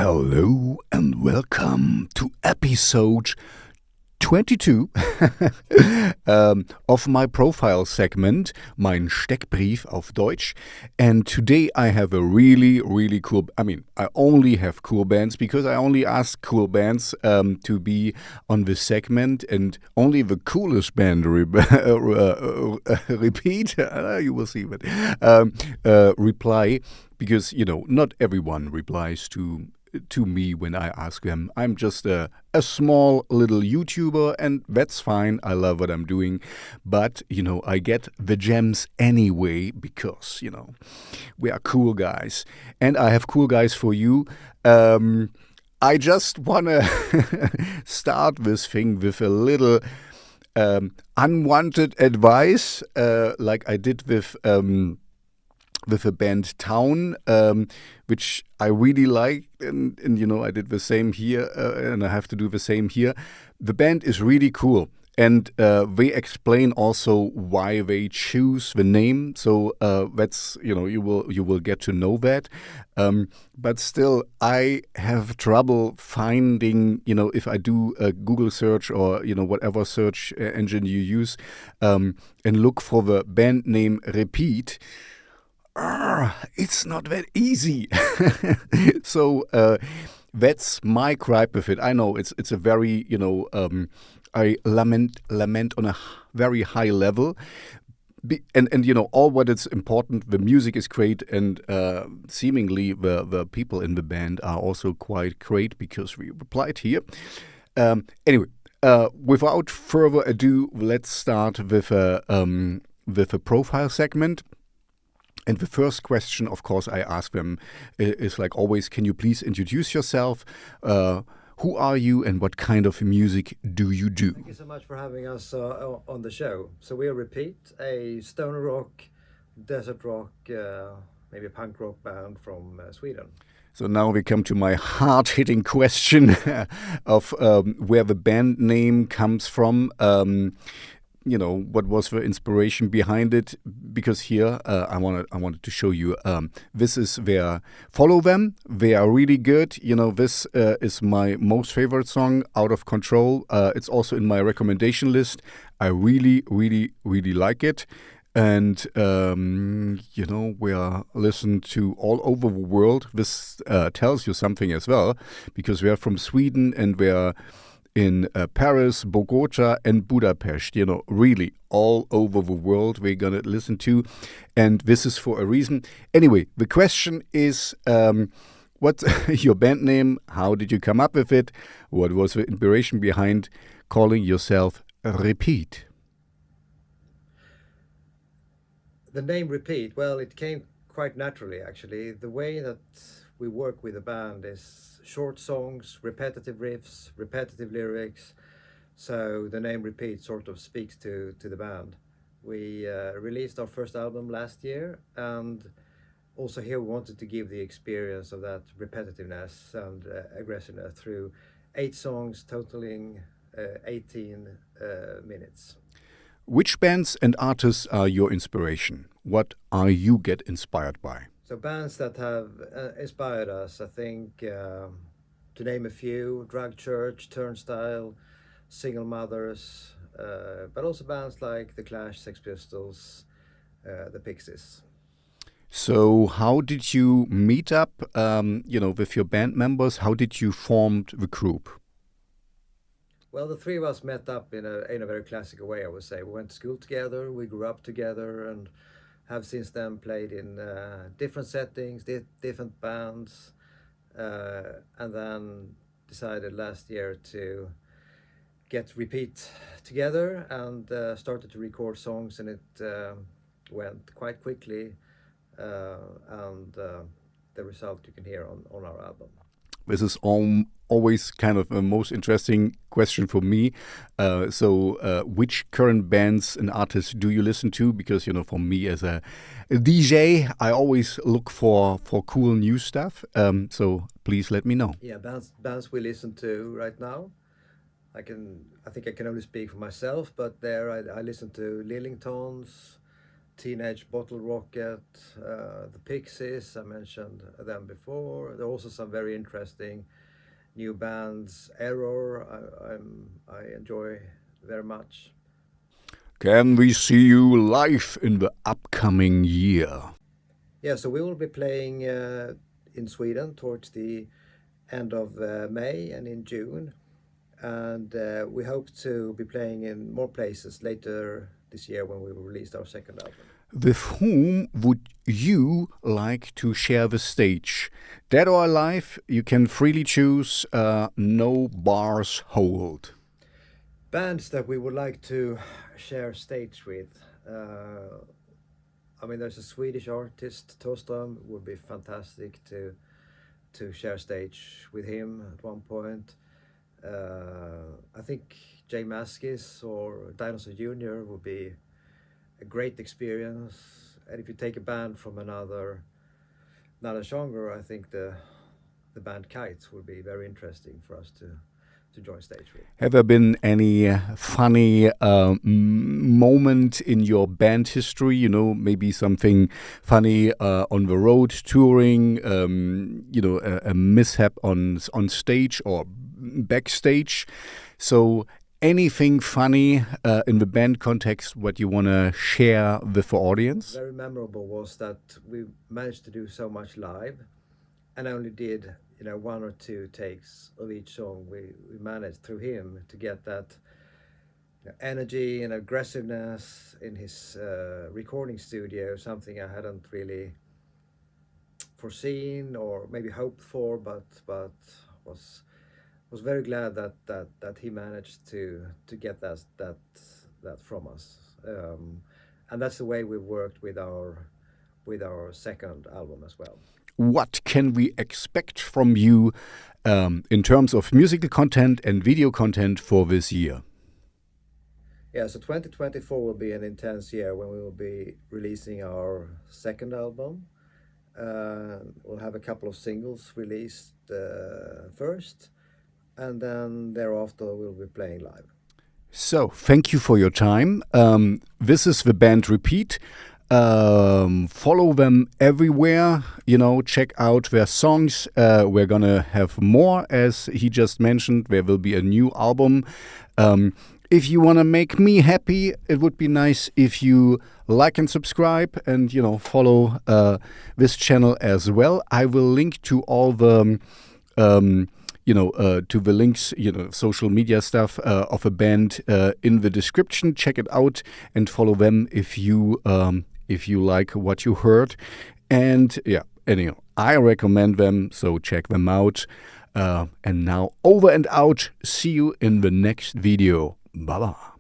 Hello and welcome to episode 22 of my profile segment, mein Steckbrief auf Deutsch. And today I have a really cool, I only have cool bands because I only ask cool bands to be on this segment, and only the coolest band repeat, you will see, but reply, because, not everyone replies to me when I ask them. I'm just a small little YouTuber, and that's fine. I love what I'm doing. But, I get the gems anyway because, we are cool guys. And I have cool guys for you. I just want to start this thing with a little unwanted advice, like I did with a band Town, which I really like, and I did the same here, and I have to do the same here. The band is really cool, and they explain also why they choose the name. So that's you will get to know that. But still, I have trouble finding if I do a Google search or whatever search engine you use, and look for the band name Repeat. It's not that easy. So that's my gripe with it. I know it's a very I lament on a very high level, and all what is important. The music is great, and seemingly the people in the band are also quite great because we replied here. Anyway, without further ado, let's start with a profile segment. And the first question, of course, I ask them is like always, can you please introduce yourself? Who are you and what kind of music do you do? Thank you so much for having us on the show. So we are Repeat, a stoner rock, desert rock, maybe punk rock band from Sweden. So now we come to my hard-hitting question of where the band name comes from. What was the inspiration behind it? Because here I wanted to show you. This is their follow them. They are really good. This is my most favorite song, Out of Control. It's also in my recommendation list. I really like it. And, we are listened to all over the world. This tells you something as well, because we are from Sweden and we are in Paris, Bogota, and Budapest, really all over the world we're going to listen to. And this is for a reason. Anyway, the question is, what's your band name? How did you come up with it? What was the inspiration behind calling yourself Repeat? The name Repeat, well, it came quite naturally, actually. The way that we work with the band is short songs, repetitive riffs, repetitive lyrics. So the name Repeat sort of speaks to the band. We released our first album last year, and also here we wanted to give the experience of that repetitiveness and aggressiveness through 8 songs totaling 18 minutes. Which bands and artists are your inspiration? What are you get inspired by? So bands that have inspired us, I think, to name a few, Drag Church, Turnstile, Single Mothers, but also bands like The Clash, Sex Pistols, The Pixies. So how did you meet up, with your band members? How did you form the group? Well, the three of us met up in a very classical way, I would say. We went to school together, we grew up together, and have since then played in different settings, different bands, and then decided last year to get Repeat together and started to record songs, and it went quite quickly, and the result you can hear on our album. This is always kind of a most interesting question for me. So which current bands and artists do you listen to? Because, for me as a DJ, I always look for cool new stuff. So please let me know. Yeah, bands we listen to right now. I think I can only speak for myself, but there I listen to Lillingtons, Teenage Bottle Rocket, the Pixies, I mentioned them before. There are also some very interesting new bands. Error, I enjoy very much. Can we see you live in the upcoming year? Yeah, so we will be playing in Sweden towards the end of May and in June. And we hope to be playing in more places later this year when we will release our second album. With whom would you like to share the stage? Dead or alive, you can freely choose, no bars hold. Bands that we would like to share stage with. I mean, there's a Swedish artist, Torström. It would be fantastic to share stage with him at one point. I think Jay Maskis or Dinosaur Jr. would be a great experience. And if you take a band from another genre, I think the band Kites would be very interesting for us to join stage with. Have there been any funny moment in your band history? You know, maybe something funny on the road touring. You know, a mishap on stage or backstage. So anything funny in the band context what you want to share with the audience? Very memorable was that we managed to do so much live and only did, you know, 1 or 2 takes of each song. We managed through him to get that, you know, energy and aggressiveness in his recording studio, something I hadn't really foreseen or maybe hoped for, but was very glad that he managed to get that from us, and that's the way we worked with our second album as well. What can we expect from you in terms of musical content and video content for this year? Yeah, so 2024 will be an intense year when we will be releasing our second album. We'll have a couple of singles released first, and then thereafter we'll be playing live. So, thank you for your time. This is the band Repeat. Follow them everywhere, you know, check out their songs. We're gonna have more, as he just mentioned. There will be a new album. If you want to make me happy, it would be nice if you like and subscribe and, you know, follow this channel as well. I will link to all the to the links, you know, social media stuff of a band in the description. Check it out and follow them if you like what you heard. And yeah, anyhow, I recommend them, so check them out. And now over and out. See you in the next video. Bye-bye.